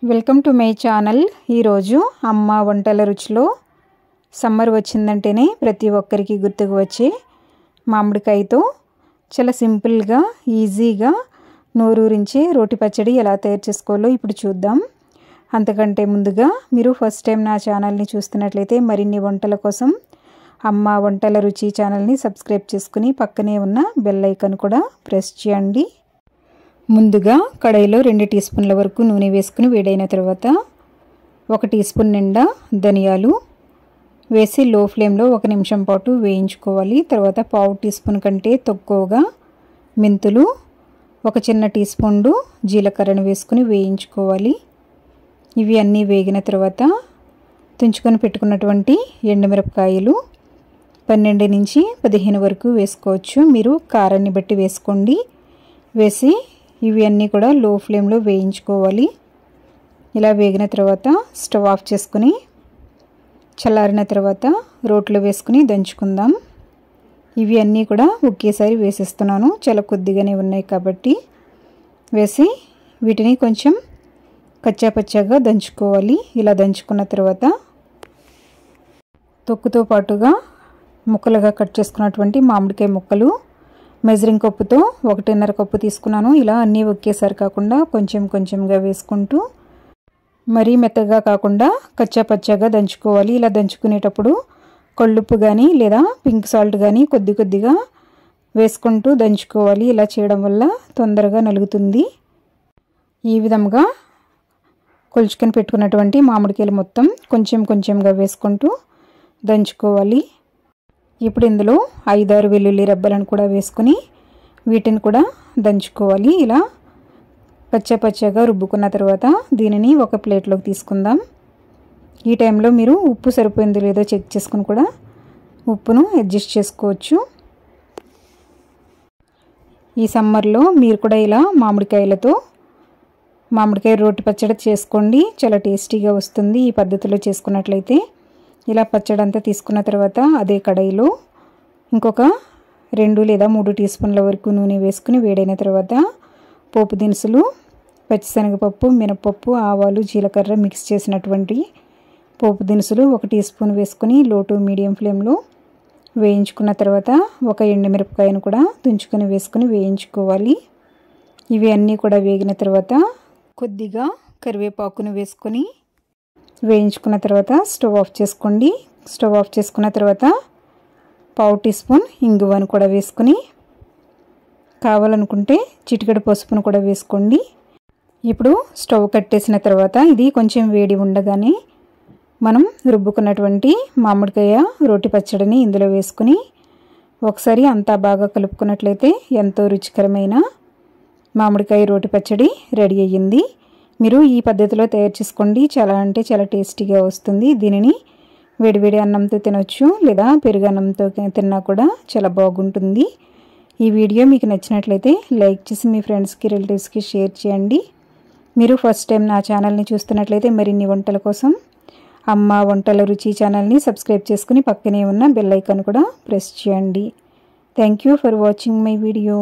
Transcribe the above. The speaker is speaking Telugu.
Welcome to my channel. ఈరోజు అమ్మ వంటల రుచిలో సమ్మర్ వచ్చిందంటేనే ప్రతి ఒక్కరికి గుర్తుకు వచ్చే మామిడికాయతో చాలా సింపుల్గా ఈజీగా నోరూరించే రోటి పచ్చడి ఎలా తయారు చేసుకోవాలో ఇప్పుడు చూద్దాం। అంతకంటే ముందుగా మీరు ఫస్ట్ టైం నా ఛానల్ని చూస్తున్నట్లయితే మరిన్ని వంటల కోసం అమ్మ వంటల రుచి ఛానల్ని సబ్స్క్రైబ్ చేసుకుని పక్కనే ఉన్న బెల్ ఐకాన్ కూడా ప్రెస్ చేయండి। ముందుగా కడాయిలో 2 టీ స్పూన్ల వరకు నూనె వేసుకుని వేడైన తర్వాత 1 టీ స్పూన్ నిండా ధనియాలు వేసి లో ఫ్లేమ్లో 1 నిమిషం పాటు వేయించుకోవాలి। తర్వాత 1/2 టీ స్పూన్ కంటే తక్కువగా మెంతులు, 1 చిన్న టీ స్పూన్ జీలకర్రను వేసుకుని వేయించుకోవాలి। ఇవి అన్నీ వేగిన తర్వాత తుంచుకొని పెట్టుకున్నటువంటి ఎండుమిరపకాయలు 12 నుంచి 15 వరకు వేసుకోవచ్చు। మీరు కారాన్ని బట్టి వేసుకోండి। వేసి ఇవి అన్నీ కూడా లో ఫ్లేమ్లో వేయించుకోవాలి। ఇలా వేగిన తర్వాత స్టవ్ ఆఫ్ చేసుకుని చల్లారిన తర్వాత రోట్లో వేసుకుని దంచుకుందాం। ఇవి అన్నీ కూడా ఒకేసారి వేసేస్తున్నాను, చాలా కొద్దిగానే ఉన్నాయి కాబట్టి వేసి వీటిని కొంచెం కచ్చాపచ్చాగా దంచుకోవాలి। ఇలా దంచుకున్న తర్వాత తొక్కుతో పాటుగా ముక్కలుగా కట్ చేసుకున్నటువంటి మామిడికాయ ముక్కలు మెజరింగ్ కప్పుతో 1.5 కప్పు తీసుకున్నాను। ఇలా అన్నీ ఒకేసారి కాకుండా కొంచెం కొంచెంగా వేసుకుంటూ మరీ మెత్తగా కాకుండా కచ్చాపచ్చాగా దంచుకోవాలి। ఇలా దంచుకునేటప్పుడు కళ్ళుప్పు కానీ లేదా పింక్ సాల్ట్ కానీ కొద్ది కొద్దిగా వేసుకుంటూ దంచుకోవాలి। ఇలా చేయడం వల్ల తొందరగా నలుగుతుంది। ఈ విధంగా కొలుచుకొని పెట్టుకున్నటువంటి మామిడికాయలు మొత్తం కొంచెం కొంచెంగా వేసుకుంటూ దంచుకోవాలి। ఇప్పుడు ఇందులో 5-6 వెల్లుల్లి రెబ్బలను కూడా వేసుకుని వీటిని కూడా దంచుకోవాలి। ఇలా పచ్చగా రుబ్బుకున్న తర్వాత దీనిని ఒక ప్లేట్లోకి తీసుకుందాం। ఈ టైంలో మీరు ఉప్పు సరిపోయిందో లేదో చెక్ చేసుకుని కూడా ఉప్పును అడ్జస్ట్ చేసుకోవచ్చు। ఈ సమ్మర్లో మీరు కూడా ఇలా మామిడికాయ రోటి పచ్చడి చేసుకోండి, చాలా టేస్టీగా వస్తుంది ఈ పద్ధతిలో చేసుకున్నట్లయితే। ఇలా పచ్చడి అంతా తీసుకున్న తర్వాత అదే కడాయిలో ఇంకొక 2 లేదా 3 టీ స్పూన్ల వరకు నూనె వేసుకుని వేడైన తర్వాత పోపు దినుసులు, పచ్చిశనగపప్పు, మినపప్పు, ఆవాలు, జీలకర్ర మిక్స్ చేసినటువంటి పోపు దినుసులు 1 టీ స్పూన్ వేసుకుని లో టు మీడియం ఫ్లేమ్లో వేయించుకున్న తర్వాత 1 ఎండుమిరపకాయను కూడా తుంచుకొని వేసుకుని వేయించుకోవాలి। ఇవి అన్నీ కూడా వేగిన తర్వాత కొద్దిగా కరివేపాకును వేసుకొని వేయించుకున్న తర్వాత స్టవ్ ఆఫ్ చేసుకోండి। స్టవ్ ఆఫ్ చేసుకున్న తర్వాత 1/2 టీ స్పూన్ ఇంగువను కూడా వేసుకుని కావాలనుకుంటే చిటికెడు పసుపును కూడా వేసుకోండి। ఇప్పుడు స్టవ్ కట్టేసిన తర్వాత ఇది కొంచెం వేడి ఉండగానే మనం రుబ్బుకున్నటువంటి మామిడికాయ రోటి పచ్చడిని ఇందులో వేసుకుని ఒకసారి అంతా బాగా కలుపుకున్నట్లయితే ఎంతో రుచికరమైన మామిడికాయ రోటి పచ్చడి రెడీ అయ్యింది। మీరు ఈ పద్ధతిలో తయారు చేసుకోండి, చాలా అంటే చాలా టేస్టీగా వస్తుంది। దీనిని వేడివేడి అన్నంతో తినొచ్చు లేదా పెరుగు అన్నంతో తిన్నా కూడా చాలా బాగుంటుంది। ఈ వీడియో మీకు నచ్చినట్లయితే లైక్ చేసి మీ ఫ్రెండ్స్కి రిలేటివ్స్కి షేర్ చేయండి। మీరు ఫస్ట్ టైం నా ఛానల్ని చూస్తున్నట్లయితే మరిన్ని వంటల కోసం అమ్మ వంటల రుచి ఛానల్ని సబ్స్క్రైబ్ చేసుకుని పక్కనే ఉన్న బెల్ ఐకాన్ కూడా ప్రెస్ చేయండి। Thank you for watching my video.